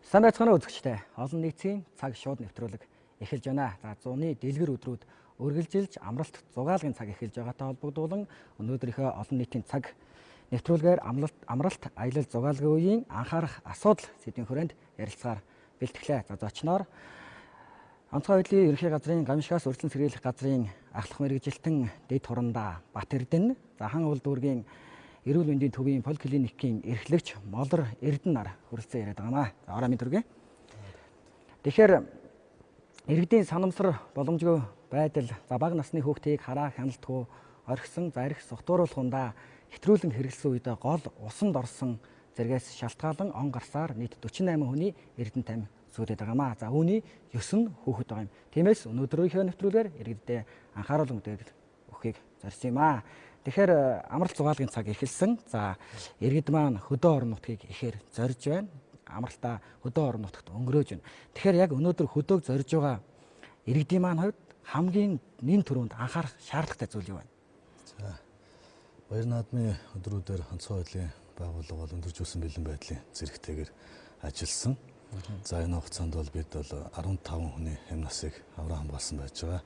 Сайн байцгаана уу үзэгчдээ. Олон нийтийн цаг шууд нэвтрүүлэг эхэлж байна. За 100-ны дэлгэр өдрүүд үргэлжилж амралт зугаалгын цаг эхэлж байгаатай холбогдуулан өнөөдрийнхөө олон нийтийн цаг нэвтрүүлгээр амралт аялал зугаалгын үеийн анхаарах асуудал сэдвийн хүрээнд ярилцахаар бэлтгэлээ. За зочноор онцгой байдлын ерөнхий газрын гамшигаас өрчлөн сэргийлэх газрын ахлах мэргэжилтэн дэд хурандаа Бат Эрдэнэ, за хан улд дүүргийн эрүүл мэндийн төвийн поликлиникийн эрхлэгч Молор Эрдэнэ нар хүрэлцэн яриад байгаамаа. За ороо минь түргэн. Тэгэхээр иргэдийн санамсар боломжгүй байдал, за бага насны хүүхдийг хараа хяналтгүй орхисон, за арх согтууруулахундаа хэтрүүлэн хэрэглэсэн үед гол усанд орсон зэргээс шалтгаалan он гарсаар нийт 48 хүний эрдэнэ тамхи сүрээд байгаамаа. За үүний 9 нь хүүхэд байгаа юм. Тиймээс өнөөдрийнхөө нэвтрүүлгээр иргэдэд анхааруулan мэдээлэл өгөхийг зорьсон юм аа. Тэгэхээр амралт зугаалгын цаг эхэлсэн. За иргэд маань хөдөө орон нутгийг ихээр зорж байна. Амралтаа хөдөө орон нутагт өнгөрөөж байна. Тэгэхээр яг өнөөдөр хөдөөг зорж байгаа иргэдийн маань хувьд хамгийн нэн түрүүнд анхаарах шаардлагатай зүйл юу вэ? За баяр наадмын өдрүүдээр онцгой байдлын байгууллага бол өндөржүүлсэн бэлэн байдлын зэрэгтэйгээр ажилласан. За энэ хугацаанд бол бид бол 15 хүний хэм насыг авраа хамгаалсан байж байгаа.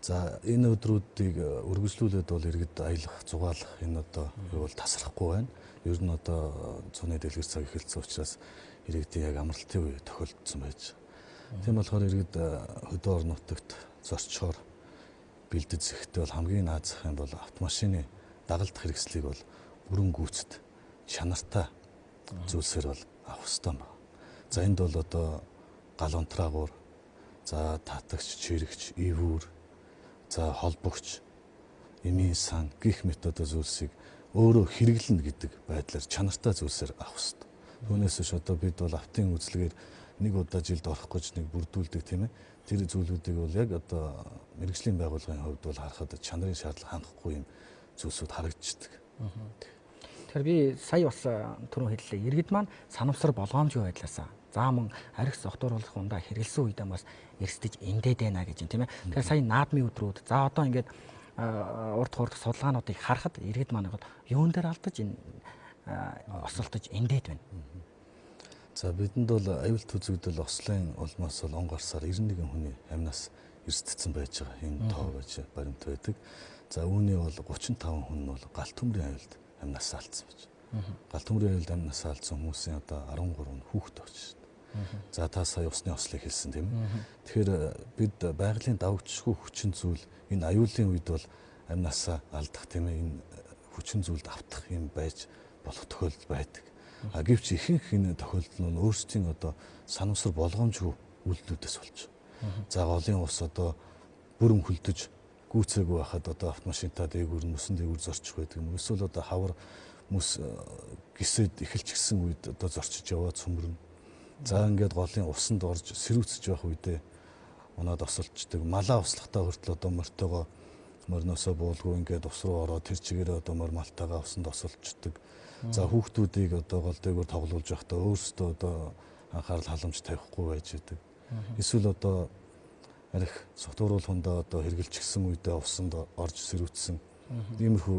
За энэ өдрүүдийг үргэлжлүүлээд бол иргэд аялах, зугаалах энэ одоо юу бол тасрахгүй байна. Ер нь одоо цуны дэлгэр цаг эхэлсэн учраас иргэдийн яг амралтын үе тохиолдсон байж байгаа. Тийм болохоор иргэд хөдөө орон нутагт зорчхоор бэлдэж зэхтэй бол хамгийн наазах юм бол автомашины дагалдах хэрэгслийг бол бүрэн гүйцэд чанартай зүйлсээр бол авах хэрэгтэй байна. За энд бол одоо гал унтраагуур, за татагч, чирэгч, ивүүр, за холбогч, эмийн сан гих мэт одоо зүйлсийг өөрөө хэрэглэнэ гэдэг байдлаар чанартай зүйлсээр авах хэрэгтэй. Түүнээс биш одоо бид бол автын үзлэгээр нэг удаа жилд орох гэж нэг бүрдүүлдэг тийм ээ. Тэр зүйлүүдийг бол яг одоо мэргэжлийн байгууллагын хувьд бол харахад чанарын шаардлага хангахгүй юм зүйлсүүд харагдчихдаг. Тэгэхээр би сая бас түрүүн хэллээ. Иргэд маань санамсар болгоомжгүй байдлаасаа зааман арх согтууруулах ундаа хэрэгэлсэн үедээ бас эрсдэж эндээд байна гэж юм тийм ээ. Тэгэхээр сая наадмын өдрүүд за одоо ингээд урд хуурдах судалгаануудыг харахад иргэд маань юун дээр алдаж энэ осолдож эндээд байна. За бидэнд бол аюулт үзэгдэл ослын улмаас бол он гарсаар 91 хүний амнаас эрсдсэн байж байгаа. Энэ тоо байж баримт байдаг. За үүний бол 35 хүн нь бол галт төмрийн аюулд амнаас алдсан байж. Галт төмрийн аюулд амнаас алдсан хүмүүсийн одоо 13 нь хүүхэд очсон. За та сая усны ослыг хэлсэн тийм ээ. Тэгэхээр бид байгалийн давагчгүй хүчин зүйл энэ аюулын үед бол амнаасаа алдах тийм ээ энэ хүчин зүйлд автах юм байж болох тохиолдол байдаг. А гэвч ихэнх энэ тохиолдол нь өөрсдийн одоо санамсар болгоомжгүй үйлдэлүүдээс болж. За голын ус одоо бүрэн хөлдөж гүйцээгүй байхад одоо автомашинтаа дээгүүр мөсөн дээгүүр зорчих байдаг юм. Эсвэл одоо хавар мөс гисэд эхэлж гисэн үед одоо зорчиж яваад сүмбэрнэ. За ингээд голын усанд орж сэрүүцэж байх үедээ унаад осолчдөг. Малаа услахтаа хүртэл одоо мортойгоо морносоо буулгүй ингээд ус руу ороод тэр чигээрээ одоо мор малтайгаа усанд осолчдөг. За хүүхдүүдийг одоо гол дээгүүр тоглуулж байхдаа өөрсдөө одоо анхаарал халамж тавихгүй байж байдаг. Эсвэл одоо арх согтууруулахундаа одоо хэрэгжилчихсэн үедээ усанд орж сэрүүцсэн. Иймэрхүү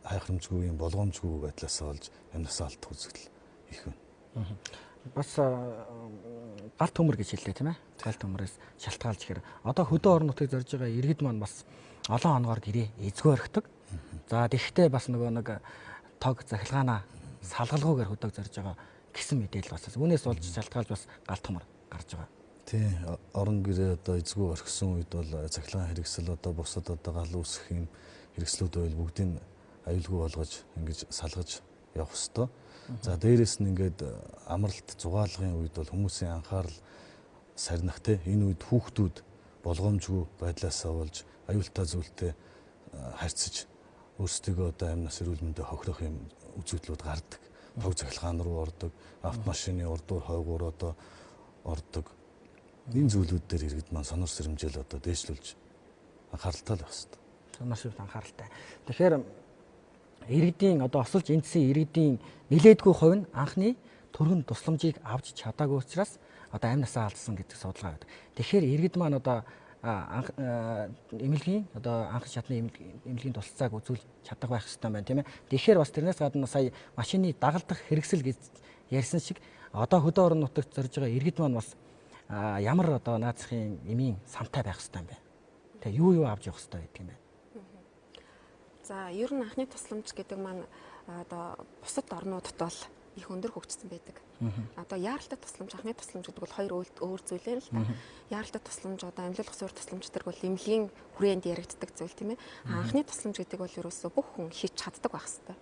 хайхрамжгүй юм болгоомжгүй байдлаас олж амнасаа алдах үзэгдэл их байна. Бас галт төмөр гэж хэллээ тийм ээ. Галт төмөрөөс шалтгаалж ихээр одоо хөдөө орон нутгийг зорж байгаа иргэд маань бас олон оногоор гэрээ эзгүй орхидог. За тэгэхдээ бас нөгөө нэг тог захилгаанаа салгалгүйгээр хөдөг зорж байгаа гэсэн мэдээлэл бас. Үүнээс болж шалтгаалж бас галт төмөр гарч байгаа. Тий, орон гэрээ одоо эзгүй орхисон үед бол цахилгаан хэрэгсэл одоо бусад одоо гал үүсэх юм хэрэгслүүд байвал бүгдийг аюулгүй болгож ингэж салгаж явах ёстой. За дээрэс нь ингээд амралт зугаалгын үед бол хүмүүсийн анхаарал сарнах те энэ үед хүүхдүүд болгоомжгүй байдлаасаа болж аюултай зүйлтэй харьцаж өөрсдөө одоо амнаас эрүүл мэндэ хохирох юм үзэгдлүүд гардаг. Тог цахилгаан руу ордог, автомашины урдуур хойгуур одоо ордог. Энэ зүйлүүд дээр иргэд маань сонор сэрэмжээл одоо дээшлүүлж анхааралтай л байх хэрэгтэй. Сонор сэрэмжээл анхааралтай. Тэгэхээр иргэдийн одоо осолж эндсэн иргэдийн нилээдгүй хувь нь анхны төргөн тусламжийг авч чадаагүй учраас одоо амь насаа алдсан гэдэг судалгаа байдаг. Тэгэхээр иргэд маань одоо эмнэлгийн одоо анх шатны эмнэлгийн тусалцааг үзүүл чадах байх хэрэгтэй байна тийм ээ. Тэгэхээр бас тэрнээс гадна сая машины дагалдах хэрэгсэл гэж ярьсан шиг одоо хөдөө орон нутагт зорж байгаа иргэд маань бас ямар одоо наацхийн эмийн самтай байх хэрэгтэй юм бэ? Тэгээ юу авч явах хэрэгтэй гэдэг юм бэ? За ер нь анхны тусламж гэдэг маань одоо бусад орнуудад бол их өндөр хөгжсөн байдаг. Одоо яаралтай тусламж, анхны тусламж гэдэг бол хоёр өөр зүйлээ л та. Яаралтай тусламж одоо амьлуулах суурь тусламж гэдэг бол эмнэлгийн хүрээнд яригддаг зүйл тийм ээ. Анхны тусламж гэдэг бол ерөөсөө бүх хүн хийж чаддаг байх хэрэгтэй.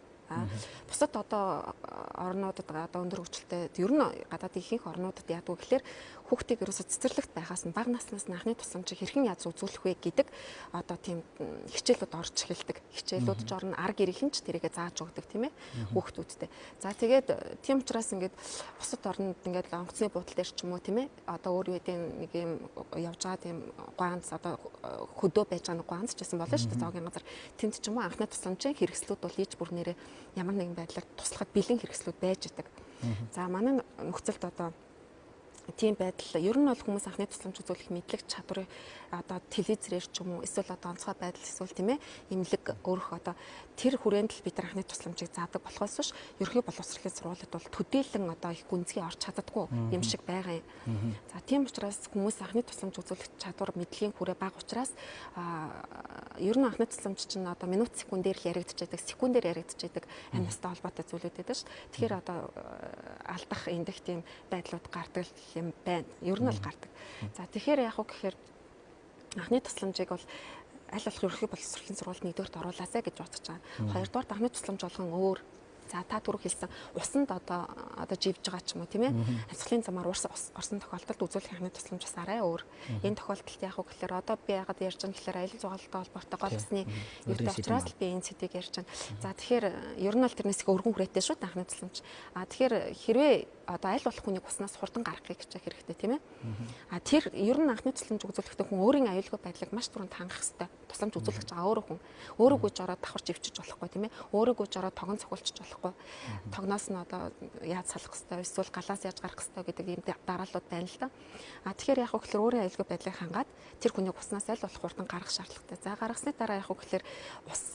Бусад одоо орнуудад одоо өндөр хөгжилтэй ер нь гадаадын ихэнх орнуудад яадаг вэ гэхээр хүүхдийг ерөөсө цэцэрлэгт байхаас нь бага наснаас нь анхны тусламжийг хэрхэн яаж үзүүлэх вэ гэдэг одоо тийм хичээлүүд орж эхэлдэг. Хичээлүүд ч орно арга ирэх нь ч тэрийгэ зааж өгдөг тийм ээ хүүхдүүдтэй. За тэгээд тийм учраас ингээд бусад орнууд ингээд онгоцны буудлын дээр ч юм уу тийм ээ одоо өөр үеийн нэг юм явж байгаа тийм ганц одоо хөдөө байж байгаа нэг ганц ч гэсэн болно шүү дээ зоогийн газар. Тэнд ч юм уу анхны тусламжийн хэрэгслүүд бол ийж бүр нэрээ ямар нэгэн байдлаар туслахад бэлэн хэрэгслүүд байж идэг. За манай нөхцөлд одоо тийм байдал ер нь бол хүмүүс анхны тусламж үзүүлэх мэдлэг чадварыг одоо телевизээр ч юм уу эсвэл одоо онцгой байдал эсвэл тийм ээ эмнэлэг өөрөх одоо тэр хүрээнд л бид нар анхны тусламжийг заадаг болохоос биш ерөнхий боловсролын сургуулиуд бол төдийлөн одоо их гүнзгий орч чаддаггүй юм шиг байгаа юм. За тийм учраас хүмүүс анхны тусламж үзүүлэх чадвар мэдлэгийн хүрээ бага учраас ер нь анхны тусламж чинь одоо минут секундээр л яригдчихэдэг, секундээр яригдчихэдэг амьстай холбоотой зүйлүүд байдаг ш. Тэгэхээр одоо алдах эндэх тийм байдлууд гардаг юм байна. Ер нь бол гардаг. За тэгэхээр яг уу гэхээр анхны тусламжийг бол аль болох ерөнхий боловсролын сургуульд нэгдүгээрт оруулаасаа гэж бодож байгаа. Хоёрдугаар анхны тусламж болгон өөр. За та түрүү хэлсэн усанд одоо живж байгаа ч юм уу тийм ээ. Амьсгалын замаар орсон тохиолдолд үзүүлэх анхны тусламж бас арай өөр. Энэ тохиолдолд яг уу гэхээр одоо би яагаад ярьж байгаа гэхээр аялал жугаалтай холбоотой гол усны юутай учраас би энэ сэдвийг ярьж байна. За тэгэхээр ер нь бол тэрнээс их өргөн хүрээтэй шүү анхны тусламж. Тэгэхээр хэрвээ одоо аль болох хүнийг уснаас хурдан гаргахыг хичээх хэрэгтэй тийм ээ. Тэр ер нь анхны тусламж үзүүлэхдээ хүн өөрийн аюулгүй байдлыг маш түрүүнд хангах хэрэгтэй. Тусламж үзүүлэх байгаа өөрөө хүн. Өөрөө гүйж ороод давхарч ивчиж болохгүй тийм ээ. Өөрөө гүйж ороод тогон цохолчж болохгүй. Тогноос нь одоо яаж салах хэрэгтэй эсвэл галаас яаж гарах хэрэгтэй гэдэг ийм дарааллууд байна л да. Тэгэхээр яг хөө гэхээр өөрийн аюулгүй байдлыг хангаад тэр хүнийг уснаас аль болох хурдан гаргах шаардлагатай. За гаргасны дараа яг хөө гэхээр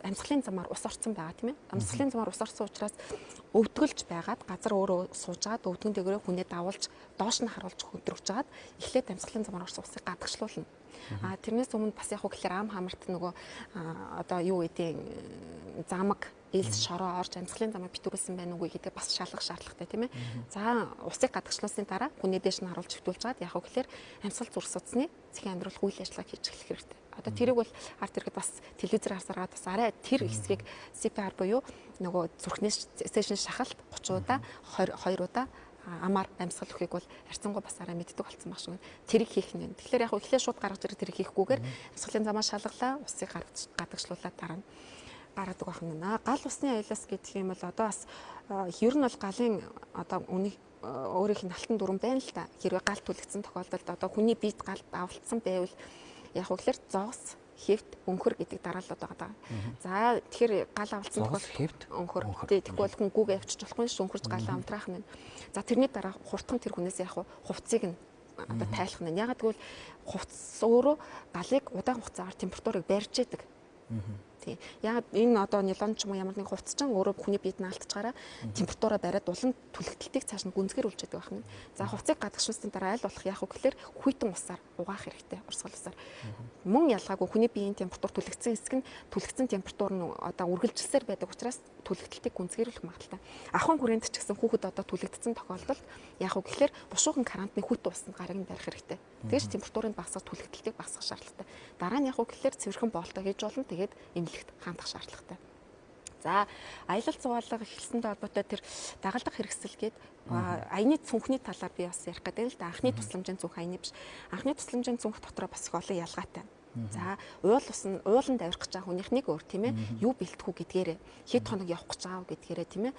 амьсгалын замаар ус орсон байгаа тийм ээ. Амьсгалын замаар ус орсон учраас өвдгөлж байгаад газар өөрөө суужгаад өвдгөн дэгрээ хүнээ давуулж доош нь харуулж хөдрөгж жагаад эхлээд амьсгалын замаар орсон усыг гадагшлуулна. Тэрнээс өмнө бас яг хөө гэхээр ам хамарт нөгөө одоо юу гэдэг замаг элс шороо орж амьсгалын замыг битүүрүүлсэн байна уу гэдэг бас шалгах шаардлагатай тийм ээ. За усыг гадагшлуулсны дараа хүнээ дээш нь харуулж хөтүүлж жагаад яг хөө гэхээр амьсгал зүрх судасны цэгийн амьдрал үйл ажиллагааг хийж эхлэх хэрэгтэй. Одоо тэрийг бол ард иргэд бас телевизээр харсараад бас арай тэр хэсгийг CPR буюу нөгөө зүрхнээс сешн шахалт 30 удаа 2 удаа амаар амьсгал өгөхийг бол харьцангуй бас арай мэддэг болсон баг шиг. Тэрийг хийх нь. Тэгэхээр яг эхлээд шууд гаргаж ирэх тэрийг хийхгүйгээр амьсгалын замаа шалгалаа, усыг гадагшлуулаад дараа нь гаргадаг байх нь. Гал усны аюулаас гэдэг юм бол одоо бас ер нь бол галын одоо үнийг өөрийнх нь алтан дүрэн байна л та. Хэрвээ гал түлэгдсэн тохиолдолд одоо хүний биед гал давалцсан байвал яг үгээр зоос хевт өнхөр гэдэг дараалал байгаа. За тэгэхээр гал авалцсан тохиолдолд хевт өнхөр. Тэгвэл хүн гүүгээ авчиж болохгүй ш өнхөрж галаа амтраах нь. За тэрний дараа хурдхан тэр хүнээс яг хувцсыг нь одоо тайлах нь. Ягаад гэвэл хувцс өөрөө галыг удаан хугацаагаар температурыг барьж яадаг. Тийм. Яг энэ одоо нилон ч юм уу ямар нэг хувцс чинь өөрөө хүний биед нь алдчихаараа температураа бариад улам түлхтэлтийг цааш нь гүнзгэр үлжээдэг байх нь. За хувцсыг гадагшуулсны дараа аль болох яах вэ гэхээр хүйтэн усаар угаах хэрэгтэй. Урсгал усаар. Мөн ялгаагүй хүний биеийн температур түлхэгдсэн хэсэг нь түлхэгдсэн температур нь одоо үргэлжилсээр байдаг учраас түлхтэлтийг гүнзгийрүүлэх магадaltaй. Ахын хүрээнд ч гэсэн хүүхэд одоо түлхэгдсэн тохиолдолд яах вэ гэхээр бушуухан карантины хүйтэн усны гарыг нь барих хэрэгтэй. Тэгэж температурыг багасгах түлхэгдэлтийг багасгах шаардлагатай. Дараа нь яах вэ гэхээр цэвэрхэн боолтой хийж болно. Тэгээд эмнэлэгт хандах шаардлагатай. За аялал жугаалга эхэлсэнтэй холбоотой тэр дагалдах хэрэгсэл гээд аяны цүнхний талаар би бас ярих гэдэг л да. Анхны тусламжийн цүнх аяны биш. Анхны тусламжийн цүнх дотор бас их олон ялгаатай. За ууланд авирах гэж байгаа хүнийх нэг өөр тийм ээ юу бэлтгэв гэдгээрээ хэд хоног явах гэж байгаа гэдгээрээ тийм ээ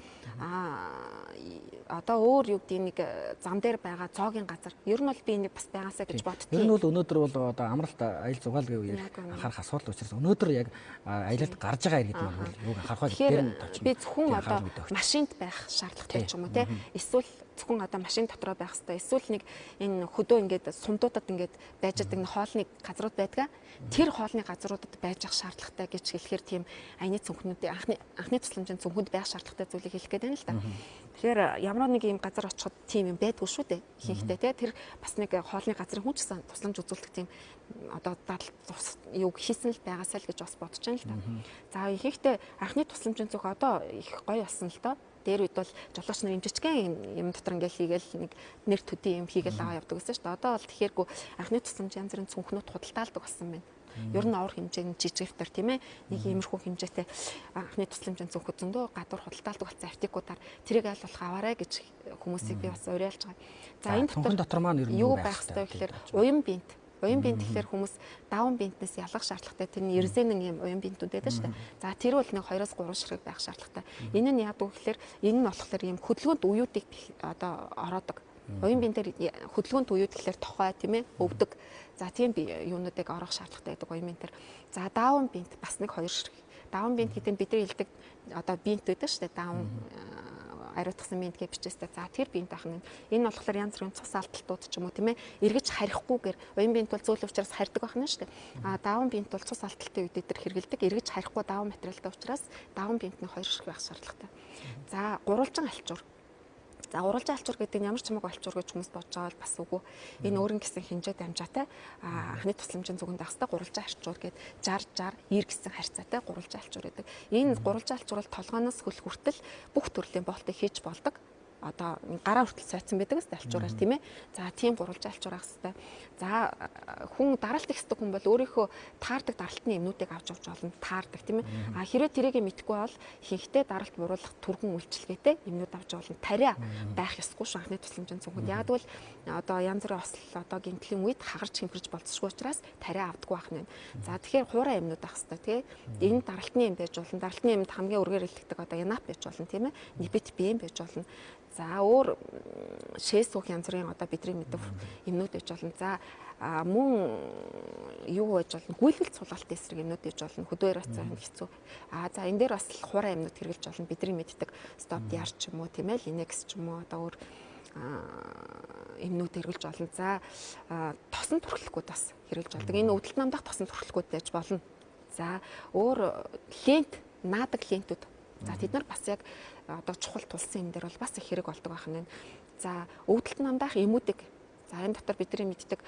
одоо өөр юу гэдэг нэг зам дээр байгаа цоогийн газар ер нь бол би энийг бас байгаасаа гэж боддгийг. Ер нь бол өнөөдөр бол одоо амралт аялал зугаалгын үеэр анхаарах асуудал учраас өнөөдөр яг аялалд гарж байгаа иргэд маань бол юуг анхаарах вэ дээр нь товч. Би зөвхөн одоо машинд байх шаардлагатай ч юм уу тийм эсвэл зөвхөн одоо машин дотроо байх хэрэгтэй. Эсвэл нэг энэ хөдөө ингээд сумдуудад ингээд байж байгаа нэг хоолны газрууд байдаг. Тэр хоолны газруудад байж ах шаардлагатай гэж хэлэхээр тийм аяны цүнхнүүдийн анхны тусламжийн цүнхэнд байх шаардлагатай зүйлийг хэлэх гээд байна л да. Тэгэхээр ямар нэг юм газар очиход тийм юм байдгүй шүү дээ. Ихэнхдээ тий тэр бас нэг хоолны газрын хүн ч гэсэн тусламж үзүүлдэг тийм одоо юу хийсэн л байгаасаа л гэж бас бодож байна л та. За ихэнхдээ анхны тусламжийн зүг одоо их гоё болсон л доо. Дээр үед бол жолооч нар жижигхэн юм дотор ингээл хийгээл нэг нэр төдий юм хийгээл аваа явдаг гэсэн шүү дээ. Одоо бол тэгэхээр анхны тусламж янз бүрийн цүнхнүүд худалдаалдаг болсон байна. Ер нь ор хэмжээний жижигвтер тийм ээ нэг иймэрхүү хэмжээтэй анхны тусламжийн цүнхүүд зөндөө гадуур худалдаалдаг болсон аптекуудаар тэрийг аль болох аваарай гэж хүмүүсийг би бас уриалж байгаа. За энэ дотор маань ер нь юу байх хэрэгтэй гэхээр уян бинт. Уян бинт гэхээр хүмүүс даван бинтнээс ялгах шаардлагатай. Тэр нь эрзэнэн юм уян бинтүүд байдаг шүү дээ. За тэр бол нэг 2-3 ширхэг байх шаардлагатай. Энэ нь яадаг вэ гэхээр энэ нь болохоор ийм хөдөлгөөнд уюутыг одоо ороодог. Уян бинтээр хөдөлгөөнд уюуд гэхээр тохой тийм ээ өвдөг. За тийм юунуудыг орох шаардлагатай байдаг уян бинтээр. За даавн бинт бас нэг 2 ширхэг. Даавн бинт гэдэг нь бидний хэлдэг одоо бинт байдаг шүү дээ. Даавн ариутгсан бинт гэж бичээстэй. За тэр бинт ах нь энэ болохоор янз бүрийн цус алдалтууд ч юм уу тийм ээ эргэж харихгүйгээр уян бинт бол зүйл учраас харьдаг байна шүү дээ. А даавн бинт бол цус алдалтын үед дээр хэрэгэлдэг. Эргэж харихгүй даавн материалтай учраас даавн бинт нь 2 ширхэг байх шаардлагатай. За гурвалжин альчуур. За уралжин альчуур гэдэг нь ямар ч хамаагүй альчуур гэж хүмүүс бодож байгаа бол бас үгүй. Энэ өөрийн гэсэн хэмжээтэй амжаатай анхны тусламжийн зүгэнд байх хэвээр гурвалжин альчуур гэдэг 60 60 90 гэсэн харьцаатай гурвалжин альчуур гэдэг. Энэ гурвалжин альчуур бол толгооноос хөл хүртэл бүх төрлийн боолтыг хийж болдог. Одоо гараа хүртэл цайцсан байдаг гэсэн альчуураар тийм ээ. За тийм гурвалжин альчуур авах хэрэгтэй. За хүн даралт их хэдэг хүн бол өөрийнхөө таардаг даралтны юмнуудыг авч явж болно. Таардаг тийм ээ. А хэрвээ тэрийг мэдэхгүй бол ихэнхдээ даралт буруулах түргэн үйлчилгээтэй юмнууд авч болно. Тариа байх ёсгүй шүү анхны тусламжийн цүнхэнд. Яг л одоо янз бүрийн осол одоо гинтлийн үед хагарч хэмпэрж болцсохгүй учраас тариа авдаггүй байх нь. За тэгэхээр хуурай юмнууд авах хэрэгтэй тийм ээ. Энэ даралтны юм байж болно. Даралтны юмд хамгийн үргээр илтгэдэг одоо янап байж болно тийм ээ. Нибит бэм байж болно. За өөр шээс суух янз бүрийн одоо бидний мэддэг юмнууд байж болно. За мөн юу байж болно? Гүйлгэлт сулгаалтын эсрэг юмнууд байж болно. Хөдөө рацаа хэцүү. За энэ дээр бас хуурай юмнууд хэрэгжилж болно. Бидний мэддэг стоп яар ч юм уу тийм ээ, Linux ч юм уу одоо өөр юмнууд хэрэгжилж болно. За тосон турхлахгүйд бас хэрэгжилж болдог. Энэ үдэлт намдах тосон турхлахгүйд байж болно. За өөр лент, наадаг лентүүд. За тэд нар бас яг одоо чухал тулсан юм дээр бол бас их хэрэг болдог байх нь. За өвдөлт намдаах эмүүдийг за энэ дотор бидний мэддэг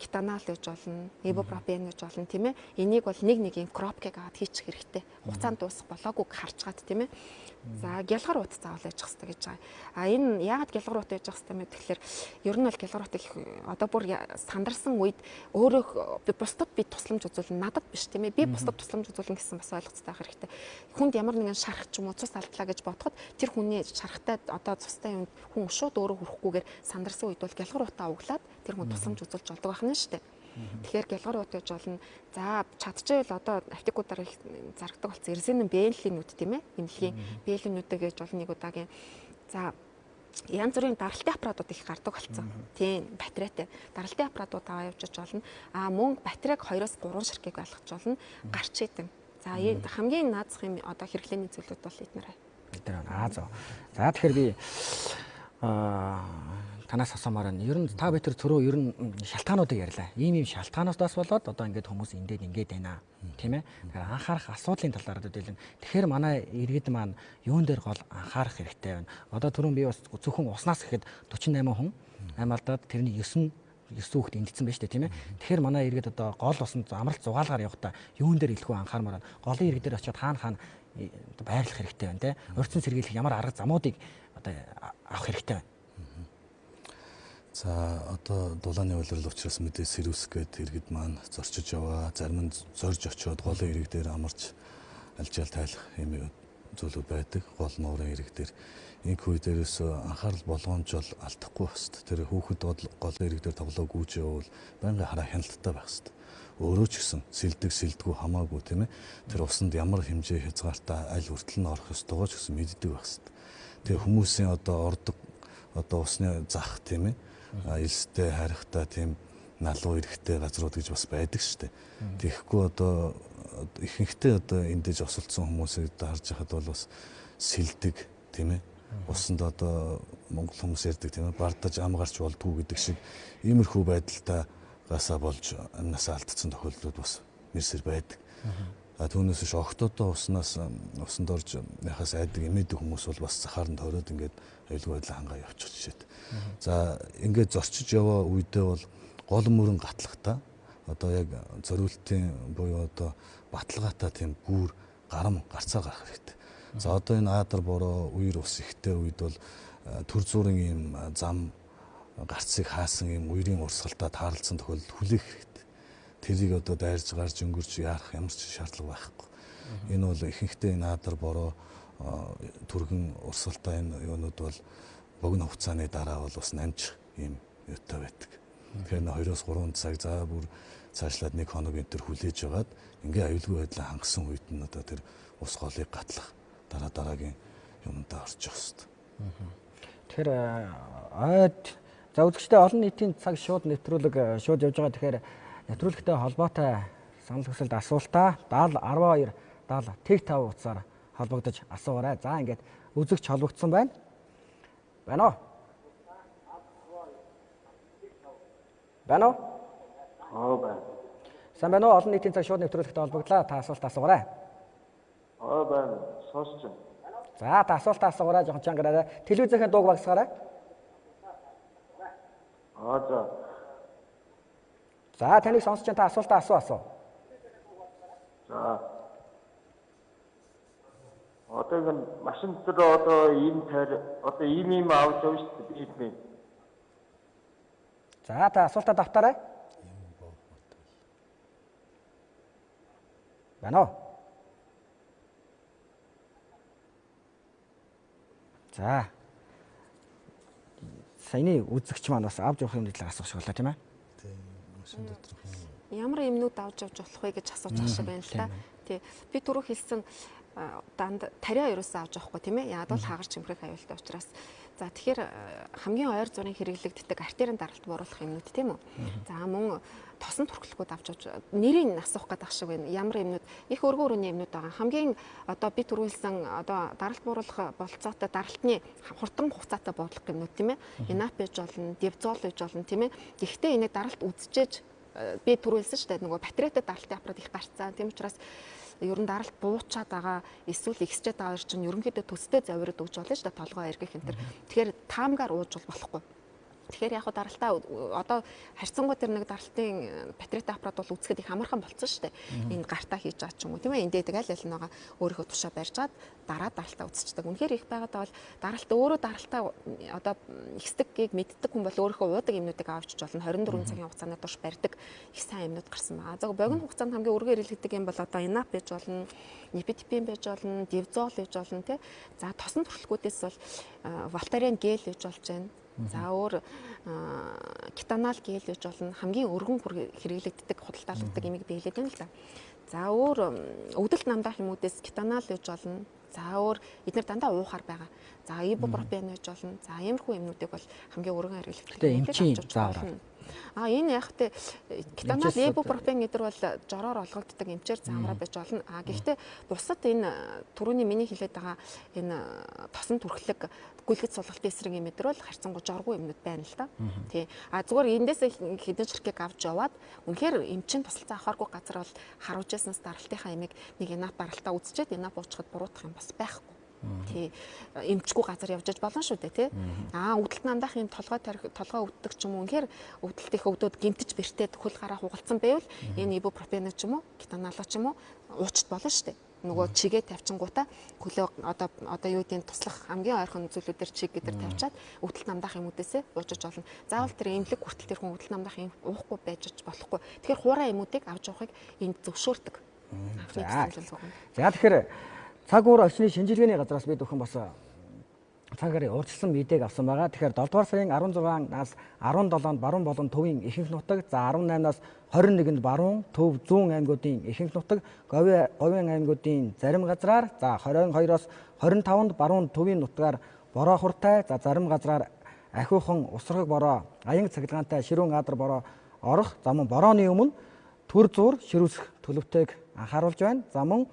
кетанол гэж болно, ибупропен гэж болно тийм ээ. Энийг бол нэг юм кропкийг аваад хийчих хэрэгтэй. Хугацаанд дуусах болоогүйг харж гад тийм ээ. За гялгар ут заавал яж хэрэгтэй гэж байгаа. Энэ яагаад гялгар ут яж хэрэгтэй юм бэ гэхээр ер нь бол гялгар утыг одоо бүр сандарсан үед өөрөө бусдад би тусламж үзүүлнэ. Надад биш тийм ээ. Би бусдад тусламж үзүүлнэ гэсэн бас ойлголцтой байх хэрэгтэй. Хүнд ямар нэгэн шарах ч юм уу цус алдлаа гэж бодоход тэр хүний шарахтай одоо цустай юм хүн шууд өөрөө хүрэхгүйгээр сандарсан үед бол гялгар утаа углаад тэр хүн тусламж үзүүлж болдог байх нь шүү дээ. Тэгэхээр гялгар ут гэж болно. За чадчихвэл одоо аптекуудаар их зарагдаг болсон эрзэнэн бэллинүүд тийм ээ. Эмнэлгийн бэллинүүдтэй гэж болно нэг удаагийн. За янз бүрийн даралтын аппаратууд их гардаг болсон. Тийм батарейтай. Даралтын аппаратууд аваа явж болно. Мөн батарейг 2-3 ширхгийг байлгаж болно. Гарч идэв. За хамгийн наазах юм одоо хэрэглээний зүйлүүд бол эднэр. За тэгэхээр би танаас асуумаар нь ер нь та бид түрүү ер нь шалтгаануудыг ярьлаа. Ийм шалтгаануудаас болоод одоо ингээд хүмүүс ингээд байна. Тийм ээ. Тэгэхээр анхаарах асуудлын талаар хэлэн. Тэгэхээр манай иргэд маань юун дээр гол анхаарах хэрэгтэй байна. Одоо түрүүн би бас зөвхөн уснаас гэхэд 48 хүн аймаалдаад тэрний 9 хүүхэд эндэлсэн байж тээ тийм ээ. Тэгэхээр манай иргэд одоо гол усанд амралт зугаалгаар явахдаа юун дээр илүү анхаармаар байна. Голын иргэд дээр очиод хаана байрлах хэрэгтэй байна те. Урьдчилан сэргийлэх ямар арга замуудыг одоо авах хэрэгтэй байна. За одоо дулааны улирал учраас мэдээ Сэрүүс гээд иргэд маань зорчиж яваа, зарим нь зорж очиод голын ирэг дээр амарч альжаал тайлах юм зүйлүүд байдаг. Гол нуурын ирэг дээр энэ үе дээрээс анхаарал болгоомж бол алдахгүй баст. Тэр хүүхэд голын ирэг дээр тоглоо гүйж явбал байнгын хараа хяналттай байх хэвээр. Өөрөө ч гэсэн сэлдэггүй хамаагүй тийм ээ. Тэр усанд ямар хэмжээ хязгаартай аль хүртэл нь орох ёстойгоо ч гэсэн мэддэг байх хэвээр. Тэгээ хүмүүсийн одоо ордог одоо усны зах тийм ээ. Элстэй харихтай тийм налуу эрэхтэй газрууд гэж бас байдаг шүү дээ. Тэгэхгүй одоо ихэнхдээ одоо эндэж осолцсон хүмүүсийг харж байхад бол бас сэлдэг тийм ээ. Усанд одоо монгол хүмүүс ярьдаг тийм ээ. Бардаж ам гарч болдгоо гэдэг шиг иймэрхүү байдалтай гасаа болж амнасаа алдсан тохиолдлууд бас мэрсэр байдаг. Түүнээс биш октоодоо усанд орж яхаас айдаг эмээдэг хүмүүс бол бас захааранд хороод ингээд аюулгүй байдлаа хангаа явчих жишээд. За ингээд зорчиж яваа үедээ бол гол мөрөн гатлахтаа одоо яг зориултын буюу одоо баталгаатай тийм гүүр гарам гарцаа гарах хэрэгтэй. За одоо энэ аадар бороо үер ус ихтэй үед бол төр зүрийн ийм зам гарцыг хаасан ийм үерийн урсгалтай таарлцсан тохиолдолд хүлээх хэрэгтэй. Тэрийг одоо дайрж гарч өнгөрч яарах ямар ч шаардлага байхгүй. Энэ бол ихэнхдээ энэ аадар бороо түргэн урсгалтай энэ юунууд бол богино хугацааны дараа бол бас намжих ийм юутай байдаг. Тэгэхээр 2-3 цаг за бүр цаашлаад 1 хоног энэ төр хүлээж яваад ингээ аюулгүй байдлаа хангасан үед нь одоо тэр ус голыг гатлах дараагийн юмдаа орчих хэвээр. Тэгэхээр ойд за үзэгчтэй олон нийтийн цаг шууд нэвтрүүлэг шууд явж байгаа. Тэгэхээр нэвтрүүлэгтэй холбоотой санал хүсэлт асуултаа 70 12 70 тэг 5 утсаар холбогдож асуугаарай. За ингээд үзэгч холбогдсон байна. Байна уу? Байна уу? байна. Сайн байна уу? Олон нийтийн цаг шууд нэвтрүүлэгтэй холбогдлаа. Та асуулт асуугаарай. байна. Сонсож байна. За та асуулт асуугаарай. Жохон чангараарай. Телевизийн дууг багасгаарай. За. За таныг сонсож та асуултаа асуу. За. Одоо энэ машин дээр одоо ийм авч явж байна. За та асуултаа давтаарай. Байна уу? За. Саяны үзэгч маань бас авч явах юмны талаар асуух шиг болоо тийм ээ. Тийм машин доторх Ямар юмнууд авч явж болох вэ гэж асууж байгаа шиг байна л та. Тий. Би түрүү хэлсэн данд тариа ерөөсөө авч явахгүй тийм ээ. Яг бол хаагарч чимхрэх аюултай учраас. За тэгэхээр хамгийн ойр зургийн хэрэглэгддэг артерийн даралт бууруулах юмнууд тийм үү. За мөн тосон турхлогууд авч явж нэрийг асуух гэдэг шиг байна. Ямар юмнууд их өргөн өрөөний юмнууд байгаа. Хамгийн одоо би түрүүлсэн одоо даралт бууруулах болцоотой даралтны хурдан хугацаатай буудлах юмнууд тийм ээ. Инап байж болно, девзол байж болно тийм ээ. Гэхдээ энийг даралт үзчихэж би түрүүлсэн шүү дээ. Нөгөө патриотад даралтын аппарат их гарцсан. Тийм учраас ер нь даралт буучаад байгаа эсвэл ихсчээд байгаа чинь ерөнхийдөө төстэй завирад өгч болно шүү дээ толгой эргэх энэ төр. Тэгэхээр таамгаар ууж болохгүй. Тэгэхээр яг хаа даралтаа одоо харьцангуй тэр нэг даралтын патриот аппарат бол үзэхэд их амархан болцсон шүү дээ. Энэ гартаа хийж байгаа ч юм уу тийм ээ. Эндээдэг аль аль нэгаа өөрийнхөө тушаа барьжгаад дараа даралтаа үзчихдэг. Үнэхээр их байгаадаа бол даралт өөрөө даралтаа одоо ихсдэггийг мэддэг хүн бол өөрийнхөө уудаг юмнуудыг авчиж болно. 24 цагийн хугацаанд турш барьдаг их сайн юмнууд гарсан байгаа. За богино хугацаанд хамгийн өргөн хэрэглэдэг юм бол одоо инап байж болно, нипетипин байж болно, девзол байж болно тий. За тосон туршлагуудаас бол волтарен гел байж болж байна. За өөр кетанол гел гэж болно хамгийн өргөн хэрэглэгддэг худалдаалагддаг имийг биелээд байна л да. За өөр өвдөлт намдаах юмудээс кетанол гэж болно. За өөр эдгээр дандаа уухаар байгаа. За ибупрофен гэж болно. За иймэрхүү юмнуудыг бол хамгийн өргөн хэрэглэгддэг. Энэ яг тэ кетанол ибупрофен гэдэр бол жороор олгогддог эмчээр заамраа байж болно. Гэхдээ бусад энэ түрүүний миний хэлээд байгаа энэ тосон түрхлэг гүйлгэц сулгалтын эсрэг юм дээр бол харьцангуй жоргүй юмнууд байна л да. Тий. Зүгээр эндээс хэдэн ширхгийг авч яваад үнэхээр эмчин тусалцаа авахааргүй газар бол харуулж яснаас даралтынхаа ямиг нэг инап даралтаа үзчихэд инап уучхад буруутах юм бас байхгүй. Тий. Эмчгүй газар явж болно шүү дээ тий. Өвдөлт намдаах юм толгой өвддөг ч юм уу үнэхээр өвдөлтийнхөө өвдөд гимтэж бэртээд хөл гараа хугалцсан байвал энэ ибупрофен ч юм уу кетанол ч юм уу уучт болно шүү дээ. Нөгөө чигээ тавьчингуудаа хөлөө одоо юу гэдгийг туслах хамгийн ойрхон зүйлүүдээр чиг гэдэр тавьчаад өвдөлт намдаах юмудээсээ уужиж болно. Заавал тэр эмнэлэг хүртэл тэр хүн өвдөлт намдаах юм уухгүй байж болохгүй. Тэгэхээр хуурай юмуудыг авч явахыг энд зөвшөөрдөг. За тэгэхээр цаг уур орчны шинжилгээний газраас бид өхөн бас цагаараа урьдчилсан мэдээг авсан байгаа. Тэгэхээр 7 дугаар сарын 16-наас 17-нд баруун болон төвийн ихэнх нутаг, за 18-наас 21-нд баруун, төв, зүүн аймагуудын ихэнх нутаг, говийн аймагуудын зарим газраар, за 22-оос 25-нд баруун төвийн нутгаар бороо хуртай, за зарим газраар ахиухан усраг бороо, аян цахилгаантай ширүүн аадар бороо орох, за мөн борооны өмнө төр зуур ширүүсэх төлөвтэйг анхааруулж байна. За мөн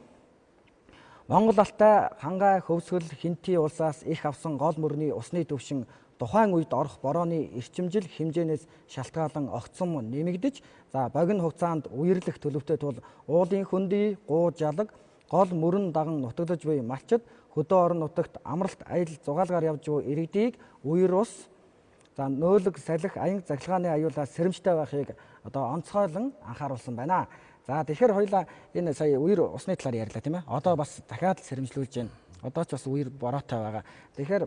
Монгол алтай хангай хөвсгөл хинти улсаас их авсан гол мөрний усны түвшин тухайн үед орох борооны эрчимжил хэмжээнээс шалтгаалan огцом нэмэгдэж, за богино хугацаанд үерлэх төлөвтэй тул уулын хөндөй, гуу жалаг, гол мөрөн даган нутагдж буй малчид хөдөө орон нутагт амралт аялал зугаалгаар явж буй иргэдийг үер ус, за нөөлөг салхи аянга захилгааны аюулаас сэрэмжтэй байхыг одоо онцгойлон анхааруулсан байна. За тэгэхээр хоёлаа энэ сая үер усны талаар ярьлаа тийм ээ. Одоо бас дахиад л сэрэмжлүүлж байна. Одоо ч бас үер бороотой байгаа. Тэгэхээр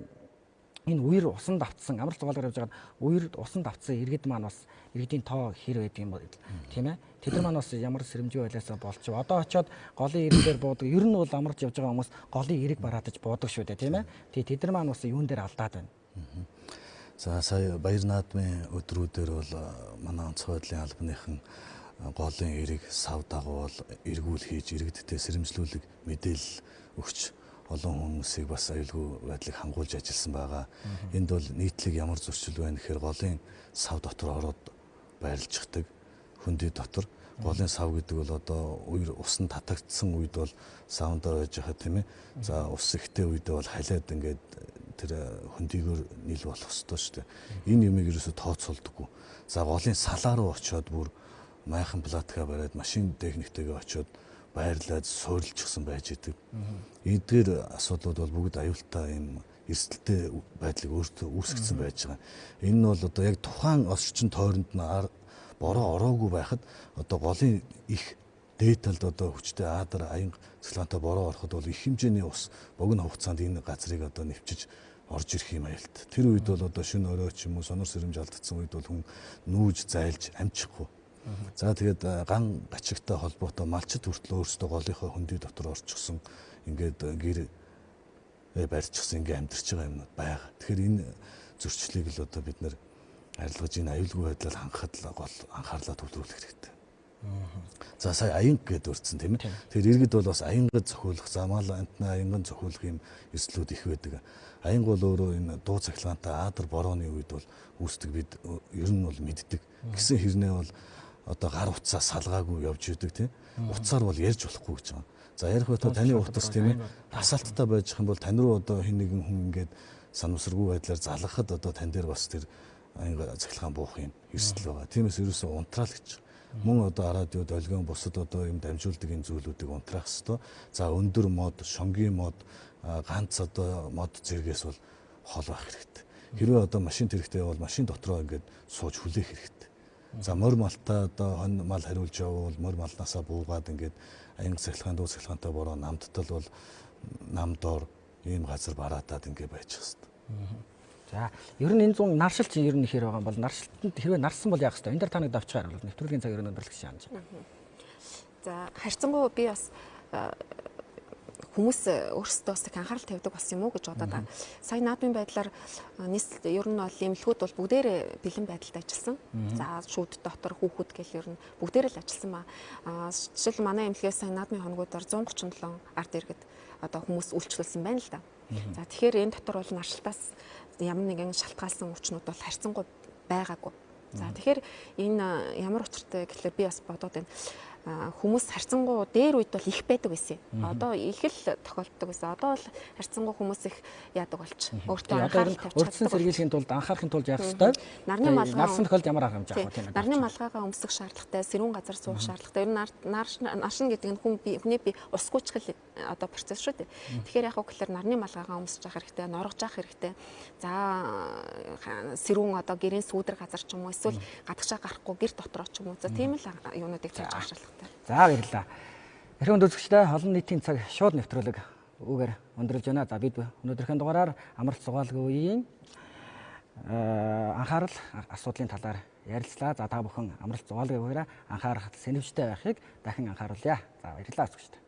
энэ үер усанд автсан амралт зугаалгаар явж байгаа үер усанд автсан иргэд маань бас иргэдийн тоо хэр байдаг юм бэ тийм ээ. Тэд нар маань бас ямар сэрэмжгүй байлаасаа болж байна. Одоо очиод голын иргдээр буудаг. Ер нь бол амарч явж байгаа хүмүүс голын ирэг бараадаж буудаг шүү дээ тийм ээ. Тэд нар маань бас юун дээр алдаад байна. За сая баяр наадмын өдрүүдээр бол манай онцгой байдлын албаныхан голын эрэг сав дагуул эргүүл хийж иргэдтэй сэрэмжлүүлэг мэдээлэл өгч олон хүмүүсийг бас аюулгүй байдлыг хангуулж ажилласан байгаа. Энд бол нийтлэг ямар зөрчил байна гэхээр голын сав дотор ороод байрлаждаг хөндөй дотор голын сав гэдэг бол одоо үер усан татагдсан үед бол савндаа байж байгаа тийм ээ. За ус ихтэй үедээ бол халиад ингээд тэр хөндөйгөр нийл болох ёстой шүү дээ. Энэ юмыг ерөөсө тооцоолдоггүй. За голын салаа руу очиод бүр майхан платка бариад машин техниктэйгээ очиод байрлаад суурилчихсан байж идэг. Эдгээр асуудлууд бол бүгд аюултай юм эрсдэлтэй байдлыг өөртөө үүсгэсэн байж байгаа. Энэ нь бол одоо яг тухайн орчин тойронд нь бороо ороогүй байхад одоо голын их дээд талд одоо хүчтэй аадар аянга цэглэнтэй бороо ороход бол их хэмжээний ус богино хугацаанд энэ газрыг одоо нэвчиж орж ирэх юм аюулт. Тэр үед бол одоо шөнө орой ч юм уу сонор сэрэмж алдагдсан үед бол хүн нүүж зайлж амжихгүй. За тэгээд ган гачигтай холбоотой малчид хүртэл өөрсдөө голынхоо хөндөй дотор орчихсон ингээд гэр барьчихсан ингээд амьдарч байгаа юмнууд байгаа. Тэгэхээр энэ зөрчлийг л одоо бид нэр арилгаж энэ аюулгүй байдлаар хангахад гол анхаарлаа төвлөрүүлэх хэрэгтэй. За сая аянга гэдээ өрцсөн тийм ээ. Тэгэхээр иргэд бол бас аянгад зохиулах, замаал амтны аянган зохиулах юм эрсдлүүд их байдаг. Аянга бол өөрөө энэ дуу цахилгаантай аадар борооны үед бол үүсдэг бид ер нь бол мэддэг. Гэсэн хэрнээ бол одоо гар утсаа салгаагүй явж идэг тийм. Утсаар бол ярьж болохгүй гэж байгаа. За ярих байтал таны утас тийм ээ. Асаалттай байж их юм бол тань руу одоо хэн нэгэн хүн ингээд санамсаргүй байдлаар залгахад одоо тань дээр бас тэр аянга цахилгаан буух юм эрсдэл байгаа. Тиймээс ерөөсөө унтраал гэж. Мөн одоо радиод олгион бусад одоо юм дамжуулдаг энэ зүйлүүдийг унтраах хэвээр. За өндөр мод, шонгийн мод, ганц одоо мод зэрэгээс бол хол байх хэрэгтэй. Хэрвээ одоо машин хэрэгтэй бол машин дотроо ингээд сууж хүлээх хэрэгтэй. За морь малтаа одоо хон мал хариулж явбал морь малнаасаа буугаад ингээд аянга цахилгаан дуу цахилгаантай бороо намдтал бол намдоор ийм газар бараатаад ингээд байж хэвээр. За ер нь энэ 100 наршил чинь ер нь ихэр байгаа юм бол наршилтанд хэрвээ нарсан бол яах вэ? Энэ дээр та нэг давчгаар бол нэвтрүүлгийн цаг ер нь өндөрлөх шаанж. За харьцангуй би бас хүмүүс өөрсдөө бас анхаарал тавьдаг бас юм уу гэж бодоод байна. Сая наадмын байдлаар нийслэл ер нь бол эмнэлгүүд бол бүгдээрээ бэлэн байдалд ажилласан. За шүүд дотор хүүхэд гэл ер нь бүгдээрээ л ажилласан ба. Жишээл манай эмнэлгээс сая наадмын хоногудаар 137 ард иргэд одоо хүмүүс үйлчлүүлсэн байна л да. За тэгэхээр энэ дотор бол наршилтаас ямар нэгэн шалтгаалсан хүчнүүд бол харьцангуй байгаагүй. За тэгэхээр энэ ямар учиртай гэхэлэр би бас бодоод байна. Хүмүүс харьцангуй дээр үед бол их байдаг байсан. Одоо их л тохиолддог байсан. Одоо бол харьцангуй хүмүүс их яадаг болч. Өөртөө анхаарал тавьж чаддаг. Урдсан сэргийлэхийн тулд анхаарахын тулд яах ёстой? Нарны малгай нарсан тохиолдолд ямар арга хэмжээ авах вэ? Нарны малгайгаа өмсөх шаардлагатай, сэрүүн газар суух шаардлагатай. Ер нь наршин гэдэг нь хүний бие ус гүйцэтгэл одоо процесс шүү дээ. Тэгэхээр яг гэхээр нарны малгайгаа өмсөж явах хэрэгтэй, норгож явах хэрэгтэй. За сэрүүн одоо гэрийн сүүдэр газар ч юм уу эсвэл гадагшаа гарахгүй гэр дотроо ч юм уу. За тийм л юунуудыг тавьж авах шаардлагатай. За баярлалаа. Эрхэм үзэгчдээ олон нийтийн цаг шууд нэвтрүүлэг үгээр өндөрлж байна. За бид өнөөдрийнхөө дугаараар амралт зугаалгын үеийн анхаарал асуудлын талаар ярилцлаа. За та бүхэн амралт зугаалгын үеэр анхаарах сэнэвчтэй байхыг дахин анхааруулъя. За баярлалаа үзэгчдээ.